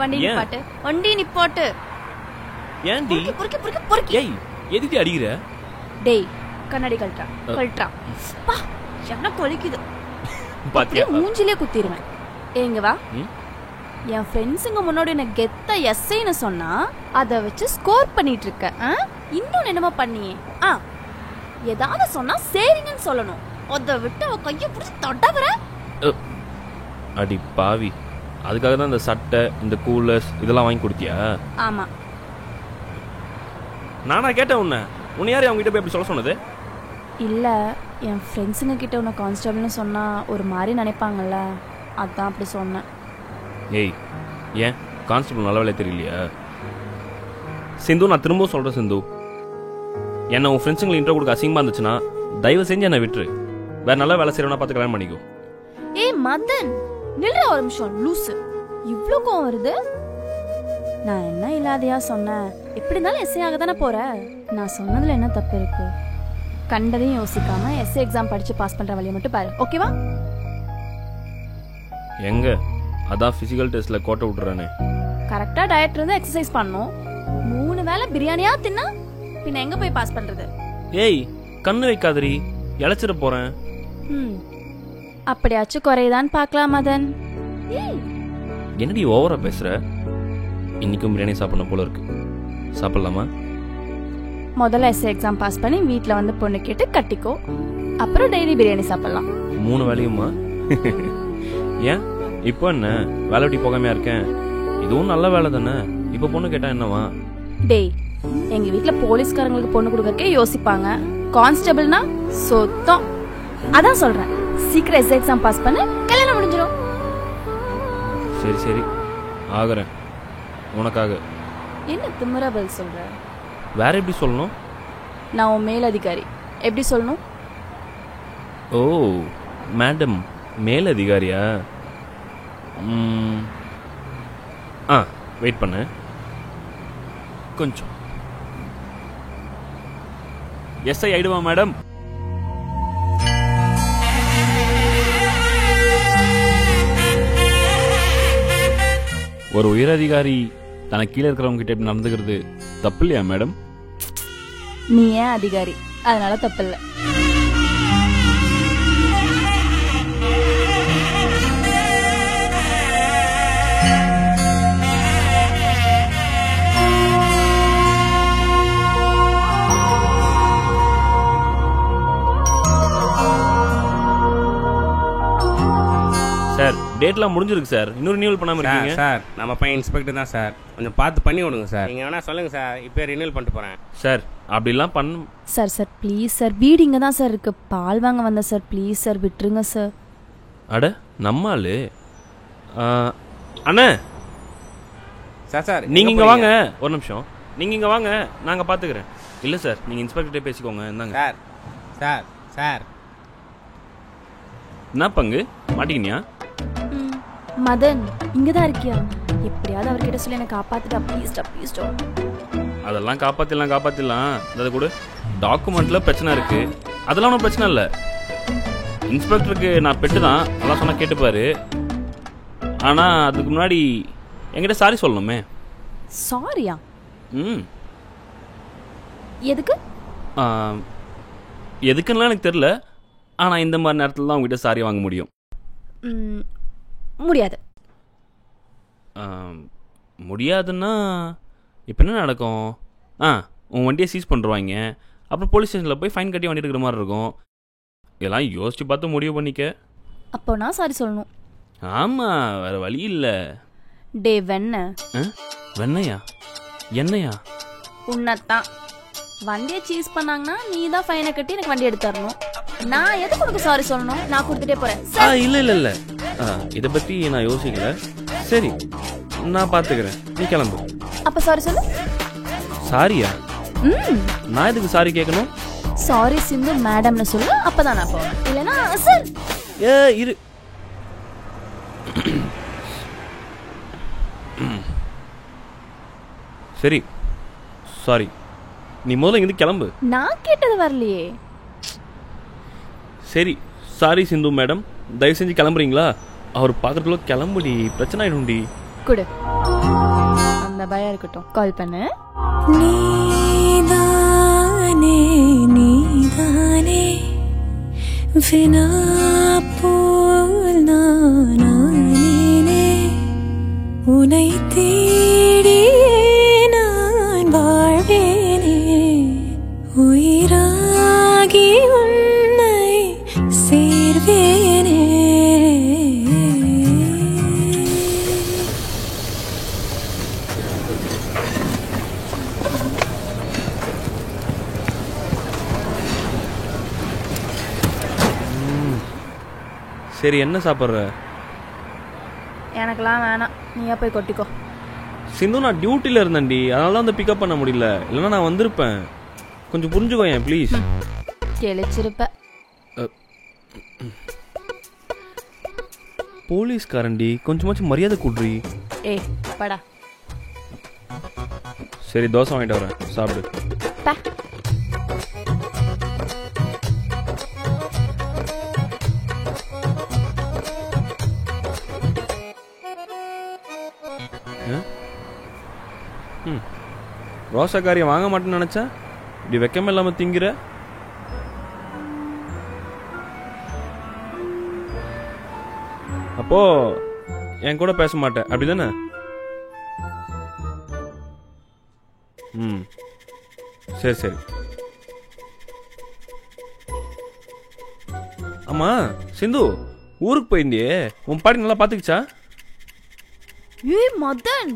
வண்டி நிப்பாட்டு. வண்டி நிப்பாட்டு. ஏன்டி பொறுக்கி பொறுக்கி பொறுக்கி. ஏய் எதுக்கு அடிக்கிற? டேய் கண்ணாடி கழட்டா கழட்டா. பா என்ன கொலிக்குது பாத்தியா? மூஞ்சிலே குத்திடுவேன். ஏங்க வா. என் ஃப்ரெண்ட்ஸுங்க முன்னாடி என்ன கெத்த எஸ்ஐன்னு சொன்னா அதை வச்சு ஸ்கோர் பண்ணிட்டு இருக்க. இன்னும் என்னமா பண்ணியே? ஏதாவது சொன்னா சரிங்கன்னு சொல்லணும். அதை விட்டு அவ கையை பிடிச்சி தொட்டவர. அடி பாவி, அதுக்காக தான் இந்த சட்டை இந்த கூலர்ஸ் இதெல்லாம் வாங்கி கொடுத்தியா? ஆமா. நானா கேட்டேன் உன்னை யாரு அவங்க கிட்ட போய் அப்படி சொல்ல சொன்னது? இல்ல என் ஃப்ரெண்ட்ஸுங்க கிட்ட உன்னை கான்ஸ்டபிள்னு சொன்னா ஒரு மாதிரி நினைப்பாங்கல்ல, அதான் அப்படி சொன்னேன். ஏய் ஏன் கான்ஸ்டபிள் நல்ல வேலை தெரியலையா? சிந்து நான் திரும்பவும் சொல்றேன் சிந்து, என்ன உன் ஃப்ரெண்ட்ஸுங்களை இன்ட்ரோ கொடுக்க அசிங்கமா இருந்துச்சுன்னா தயவு செஞ்சு என்ன விட்டுரு. வேற நல்ல வேலை செய்யறவனா பார்த்து கல்யாணம் பண்ணிக்கோ. ஏய் மதன் நில்ற ஒரு நிமிஷம். லூசு இவ்ளோ கோவம் வருது? நான் என்ன இல்லாதையா சொன்னேன்? எப்படி இருந்தாலும் எஸ்ஏ ஆக தானே போற. நான் சொன்னதுல என்ன தப்பு இருக்கு? கண்டதையும் யோசிக்காம எஸ்ஏ எக்ஸாம் படிச்சு பாஸ் பண்ற வழியை மட்டும் பாரு, ஓகேவா? எங்க அதான் பிசிக்கல் டெஸ்ட்ல கோட்டை விட்டுறானே. கரெக்டா டயட் இருந்து எக்ஸசைஸ் பண்ணனும். 3 வேளை பிரியாணியா தின்னா பின்ன எங்க போய் பாஸ் பண்றது? ஏய் கண்ணு வைக்காதடி, இளைச்சிட போறேன். அப்படியாச்சும் குறையதான் பார்க்கலாம் மதன். என்னடி ஓவரா பேசுற? இன்னைக்கும் பிரியாணி சாப்பிடணும் போல இருக்கு. சாப்பிடலாமா? முதல்ல எஸ்ஏ எக்ஸாம் பாஸ் பண்ணி வீட்ல வந்து பொண்ணு கேட்டு கட்டிக்கோ, அப்புறம் டெய்லி பிரியாணி சாப்பிடலாம். 3 வேளையுமா? ஏன் இப்போ என்ன வேலை விட்டு போகாமையா இருக்கேன்? இதுவும் நல்ல வேலை தானே. இப்போ பொண்ணு கேட்டா என்னவா? டேய் எங்க வீட்ல போலீஸ்காரங்களுக்கு பொண்ணு கொடுக்கறக்கே யோசிப்பாங்க. கான்ஸ்டபிள்னா சொத்தம். அதான் சொல்றேன், சீக்கிரம் எஸ்ஏ எக்ஸாம் பாஸ் பண்ணு, கல்யாணம் முடிஞ்சிடும். சரி சரி ஆகுறேன் உனக்காக. என்ன திமிரா பதில் சொல்ற? வேற எப்படி சொல்லணும்? நான் உன் மேல் அதிகாரி, எப்படி சொல்லணும்? ஓ மேடம் மேல் அதிகாரியா? வெயிட் பண்ண கொஞ்சம். எஸ்ஐ ஆயிடுவா மேடம்? ஒரு உயரதிகாரி தனக்கு கீழே இருக்கிறவங்க கிட்ட எப்படி நடந்துக்கிறது தப்பு இல்லையா மேடம்? நீ ஏன் அதிகாரி, அதனால தப்பு இல்லை. சார் டேட்லாம் முடிஞ்சிருக்கு சார், இன்னும் ரினியூவல் பண்ணாம இருக்கீங்க சார். நம்ம பையன் இன்ஸ்பெக்டர் தான் சார், கொஞ்சம் பார்த்து பண்ணி விடுங்க சார். நீங்க வேணா சொல்லுங்க சார், இப்போ ரினியூவல் பண்ணிட்டு போறேன் சார். அப்படிலாம் பண்ண சார் ப்ளீஸ் சார், வீடு இங்கே தான் சார் இருக்கு, பால் வாங்க வந்தேன் சார், ப்ளீஸ் சார் விட்டுருங்க சார். அட நம்மாலு அண்ணே. சார் நீங்க இங்க வாங்க ஒரு நிமிஷம். நீங்க இங்க வாங்க, நாங்க பாத்துக்கிறேன். இல்ல சார் நீங்க இன்ஸ்பெக்டர் பேசிக்கோங்க. இந்தாங்க சார். சார் சார் என்ன பங்கு மாட்டிக்கினியா? மதன் இங்கதான் இருக்கியா? எப்படியாவது அவர்கிட்ட சொல்லி என்ன காப்பாத்துட்டா, ப்ளீஸ்டா ப்ளீஸ்டா. அதெல்லாம் காப்பாத்திடலாம். அது கூட டாக்குமெண்ட்ல பிரச்சனை இருக்கு, அதெல்லாம் ஒன்றும் பிரச்சனை இல்லை. இன்ஸ்பெக்டருக்கு நான் பெட்டு தான், அதெல்லாம் சொன்னா கேட்டுப்பாரு. ஆனா அதுக்கு முன்னாடி என்கிட்ட சாரி சொல்லணுமே. சாரியா? எதுக்கு? எதுக்குன்னா எனக்கு தெரியல. ஆனா இந்த மாதிரி நேரத்தில் தான் உங்ககிட்ட சாரி வாங்க முடியும். முடியாது. முடியாதுன்னா இப்போ என்ன நடக்கும்? உன் வண்டியை சீஸ் பண்ணுவாங்க, அப்புறம் போலீஸ் ஸ்டேஷனில் போய் ஃபைன் கட்டி வண்டி எடுக்கிற மாதிரி இருக்கும். இதெல்லாம் யோசிச்சு பார்த்து முடிவு பண்ணிக்க. அப்போ நான் சாரி சொல்லணும். ஆமாம், வேற வழி இல்லை. டே வெண்ண. வெண்ணையா? என்னையா? உன்னத்தான். வண்டியை சீஸ் பண்ணாங்கன்னா நீ தான் ஃபைனை கட்டி எனக்கு வண்டி எடுத்து தரணும். நான் எதுக்கு உனக்கு சாரி சொல்லணும்? நான் கொடுத்துட்டே போறேன். இல்லை இதை பற்றி நான் யோசிக்கல. சரி நான் பார்த்துக்கிறேன், நீ கிளம்பு. அப்போ சாரி சொல்லு. சாரியா? நான் எதுக்கு சாரி கேட்கணும்? சாரி சிந்து மேடம்னு சொல்லு, அப்பதான் நான் போவேன். இல்லைன்னா சார் இரு. சரி சாரி, நீ முதல்ல இங்கிருந்து கிளம்பு. நான் கேட்டது வரலையே. சரி சாரி சிந்து மேடம், தயவு செஞ்சு கிளம்புறீங்களா? அவர் பார்க்கறதுல கிளம்புடி, பிரச்சனை ஆயிடும்டி. குடு. அந்த பயம் இருக்கட்டும், கால் பண்ணு. நீதானே நீதானே வினா போல் நானே உனை தேடியே நான் வாழ்வேனே உயிராகி உன்னை சேர்வேனே. சரி, என்ன சாப்பிட்ற? எனக்கெல்லாம் வேணாம், நீயா போய் கொட்டிக்கோ. சிந்து, நான் டியூட்டியில் இருந்தேன்டி, அதனால தான் வந்து பிக்கப் பண்ண முடியல. இல்லைன்னா நான் வந்திருப்பேன். கொஞ்சம் புரிஞ்சுக்கோ ஏன் ப்ளீஸ். கிழிச்சிருப்ப. போலீஸ்காரண்டி, கொஞ்சமாச்சும் மரியாதை கூடுறி. ஏய் படா. சரி, தோசை வாங்கிட்டு வரேன், சாப்பிடு. ரோசக்காரியை வாங்க மாட்டேன்னு நினைச்சா இப்படி வெக்கமே இல்லாம திங்கிற. அப்போ என் கூட பேச மாட்டேன் அப்படிதானே? சரி சரி. ஆமா சிந்து, ஊருக்கு போயிருந்தியே, உன் பாட்டி நல்லா பாத்துக்கிச்சா? ஏய் மதன்,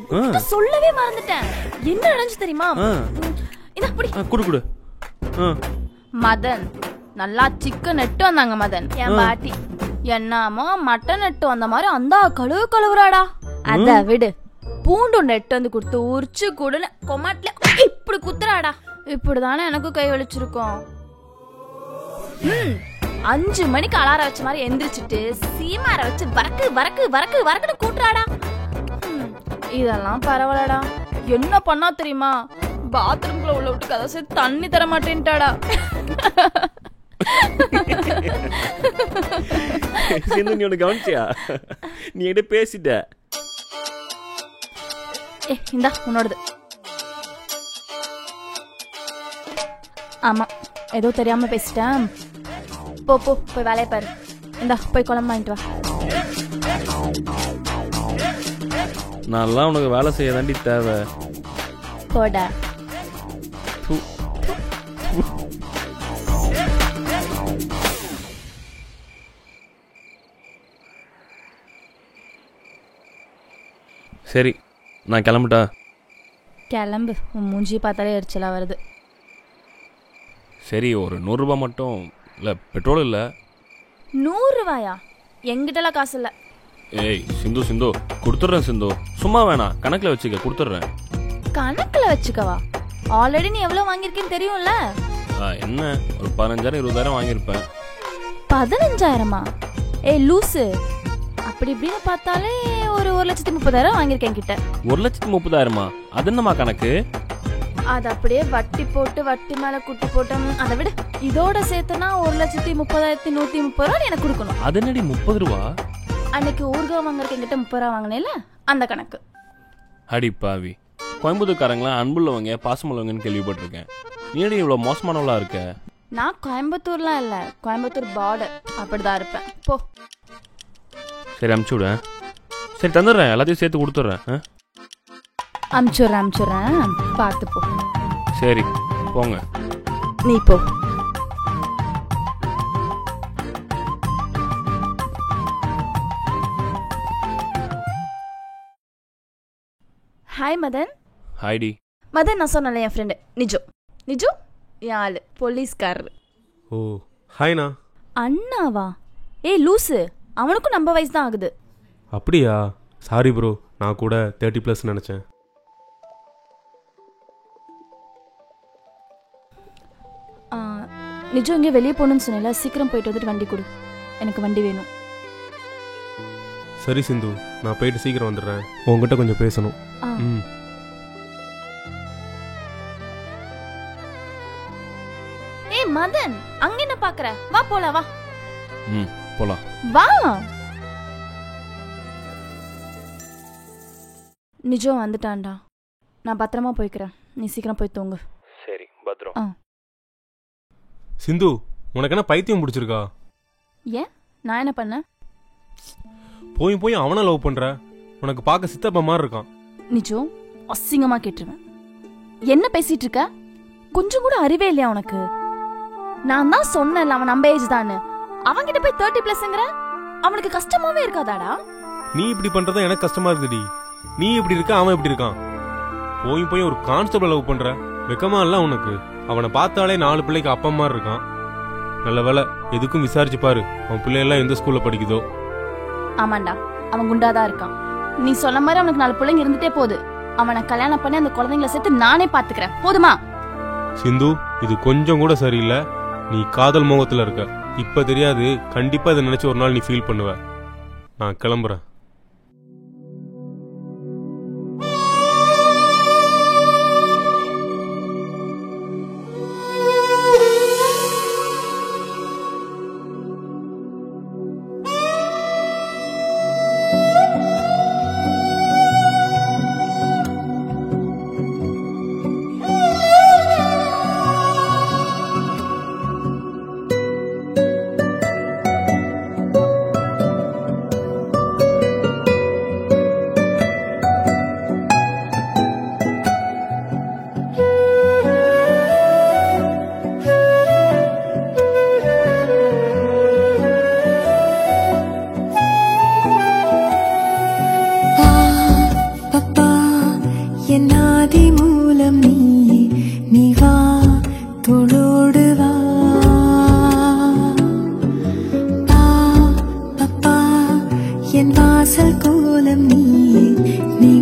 சொல்லவே மறந்துட்டேன். என்ன நடந்துச்சு தெரியுமா? இத புடி. குடு குடு. மதன் நல்லா சிக்கன் நெட்டு வந்தாங்க மதன். என் பாட்டி என்னமோ மட்டன் நெட்டு வந்த மாதிரி அந்த கழுவுறாடா. அத விடு, பூண்டு நெட்டு வந்து கொடுத்து உரிச்சு கூடன்னு கொமாட்ல இப்படி குத்துறாடா. இப்படிதானே எனக்கு கை வலிச்சிருக்கும். 5 மணிக்கு அலாரம் வச்ச மாதிரி எந்திரிச்சிட்டு சீமார வச்சு வரக்கு வரக்கு வரக்கு வரக்குன்னு கூட்டுறாடா. இதெல்லாம் பரவாயில்லடா. என்ன பண்ணா தெரியுமா? பாத்ரூம்குள்ள உள்ள விட்டு கதை சேர்த்து தண்ணி தர மாட்டேன்ட்டாடா. நீ ஒண்ணு கவனிச்சியா? நீ என்கிட்ட பேசிட்ட. இந்தா உன்னோடது. ஆமா, ஏதோ தெரியாம பேசிட்டேன். போ போ, போய் வேலையை பாரு. இந்தா போய் குழம்பு வாங்கிட்டு வா. நான்லாம் உனக்கு வேலை செய்ய தாண்டி தேவை. போடா. சரி, நான் கிளம்பிட்டா? கிளம்பு, உன் மூஞ்சி பார்த்தாலே எரிச்சலா வருது. சரி, ஒரு 100 ரூபாய் மட்டும். இல்லை, பெட்ரோல் இல்லை. 100 ரூபாயா? எங்கிட்டலாம் காசு இல்லை. ஏய் சிந்து சிந்து, கொடுத்துட்றேன் சிந்து, சும்மா வேணாம், கணக்கில் வச்சுக்க, கொடுத்துட்றேன். கணக்கில் வச்சுக்கவா? ஆல்ரெடி நீ எவ்வளோ வாங்கியிருக்கேன்னு தெரியும்ல. என்ன, ஒரு 15,000 20,000 வாங்கியிருப்பேன். 15,000மா? ஏய் லூசு, அப்படி இப்படின்னு பார்த்தாலே ஒரு 1,30,000 வாங்கியிருக்கேன் கிட்ட. 1,30,000மா? அது என்னம்மா கணக்கு? அது அப்படியே வட்டி போட்டு வட்டி மேல குட்டி போட்டோம். அதை விட இதோட சேர்த்துனா 1,30,130 ரூபா எனக்கு கொடுக்கணும். அது என்னடி 30 ரூபா? அன்னைக்கு ஊர்கா வாங்குறதுக்கு என்கிட்ட 30 ரூபா வாங்கினேல, அந்த கணக்கு. அடி பாவி, கோயம்புத்தூர்காரங்களாம் அன்புள்ளவங்க பாசமுள்ளவங்கன்னு கேள்விப்பட்டிருக்கேன். நீடி இவ்வளோ மோசமானவளா இருக்க? நான் கோயம்புத்தூர்லாம் இல்லை, கோயம்புத்தூர் பார்டர், அப்படிதான் இருப்பேன். போ. சரி, அமுச்சு விட. சரி, தந்துடுறேன், எல்லாத்தையும் சேர்த்து கொடுத்துட்றேன். அமுச்சுடுறேன், பார்த்து போ. சரி, போங்க. நீ போ. ஹாய் மதன். ஹாய்டி. மதன், நான் சொன்னல என் ஃப்ரெண்டு நிஜு. நிஜு என் ஆளு, போலீஸ்காரரு. ஓ ஹாய்ண்ணா. அண்ணாவா? ஏய் லூசு, அவனுக்கும் நம்ம வயசு தான் ஆகுது. அப்படியா? சாரி ப்ரோ, நான் கூட 30+ நினச்சேன். நிஜம் இங்கே வெளியே போகணுன்னு சொன்னல, சீக்கிரம் போயிட்டு வந்துட்டு வண்டி கொடு, எனக்கு வண்டி வேணும். சரி சிந்து, நான் போயிட்டு சீக்கிரம் வந்துடுறேன், உங்ககிட்ட கொஞ்சம் பேசணும். ஏய் மதன், அங்க என்ன பாக்குற? வா போலாம், வா. போலாம், வா. நிஜம் வந்துட்டான்டா. நான் பத்திரமா போய்க்கிறேன். நீ சீக்கிரம் போய் தூங்கு. சரி பத்திரம். சிந்து, உனக்கு என்ன பைத்தியம் பிடிச்சிருக்கா? ஏன், நான் என்ன பண்ணேன்? போய் போய் அவனை லவ் பண்ற. உனக்கு பார்க்க சித்தப்பா மாதிரி இருக்கான். நிஜம் அசிங்கமா கேட்டுருவேன். என்ன பேசிட்டு இருக்க? கொஞ்சம் கூட அறிவே இல்லையா உனக்கு? நான் தான் சொன்னேன் அவன் நம்ம ஏஜ் தான்னு. அவன்கிட்ட போய் 30+ங்கிற அவனுக்கு கஷ்டமாவே இருக்காதாடா? நீ இப்படி பண்றதா எனக்கு கஷ்டமா இருக்குடி. நீ இப்படி இருக்க, அவன் இப்படி இருக்கான். போய் போய் ஒரு கான்ஸ்டபிள் லவ் பண்ற. வெக்கமா இல்ல உனக்கு? அவனை பார்த்தாலே 4 பிள்ளைக்கு அப்பா மாதிரி இருக்கான். நல்ல வேலை, எதுக்கும் விசாரிச்சு பாரு அவன் பிள்ளையெல்லாம் எந்த ஸ்கூல்ல படிக்குதோ. ஆமாண்டா, அவன் குண்டாதான் இருக்கான். நீ சொன்ன மாதிரி அவனுக்கு 4 பிள்ளைங்க இருந்துட்டே போகுது. அவனை கல்யாணம் பண்ணி அந்த குழந்தைங்களை சேர்த்து நானே பாத்துக்கிறேன். போதுமா? சிந்து, இது கொஞ்சம் கூட சரியில்லை. நீ காதல் மோகத்துல இருக்க. இப்ப தெரியாது, கண்டிப்பா இதை நினைச்சு ஒரு நாள் நீ ஃபீல் பண்ணுவ. நான் கிளம்புறேன். என் வாசல் கோலம் நீ